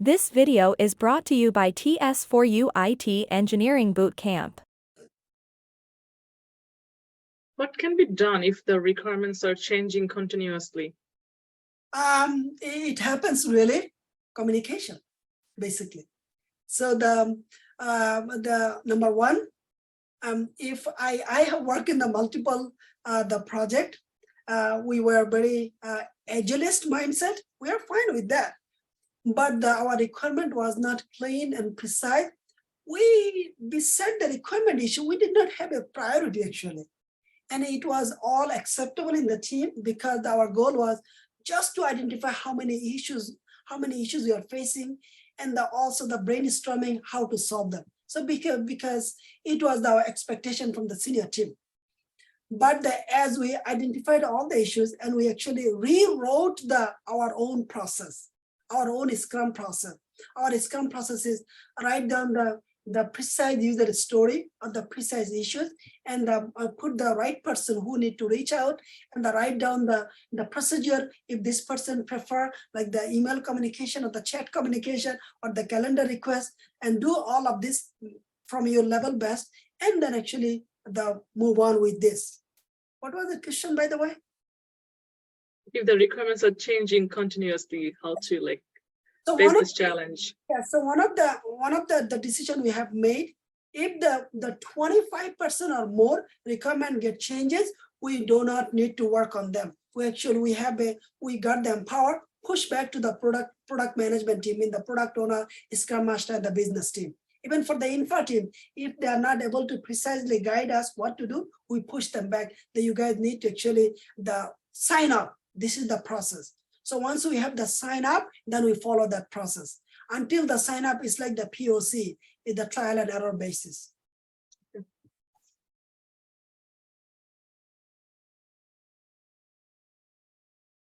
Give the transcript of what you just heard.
This video is brought to you by TS4U IT Engineering Bootcamp. What can be done if the requirements are changing continuously? It happens really, communication, basically. So the number one, if I have worked in the multiple the project, we were very agilist mindset. We are fine with that, but our requirement was not clean and precise. Beside the requirement issue, we did not have a priority actually. And it was all acceptable in the team because our goal was just to identify how many issues we are facing, and also the brainstorming how to solve them. So because it was our expectation from the senior team. But as we identified all the issues and we actually rewrote our own process, our own Scrum process. Our Scrum process is write down the precise user story or the precise issues, and put the right person who need to reach out, and write down the procedure if this person prefer, like the email communication or the chat communication or the calendar request, and do all of this from your level best, and then actually move on with this. What was the question, by the way? If the requirements are changing continuously, how to face this challenge? Yeah, so one of the decision we have made, if the 25% or more requirement get changes, we do not need to work on them. We got them power, push back to the product management team, in the product owner, Scrum Master, and the business team. Even for the infra team, if they are not able to precisely guide us what to do, we push them back. That you guys need to actually sign up. This is the process. So once we have the sign up, then we follow that process. Until the sign up is like the POC, is the trial and error basis.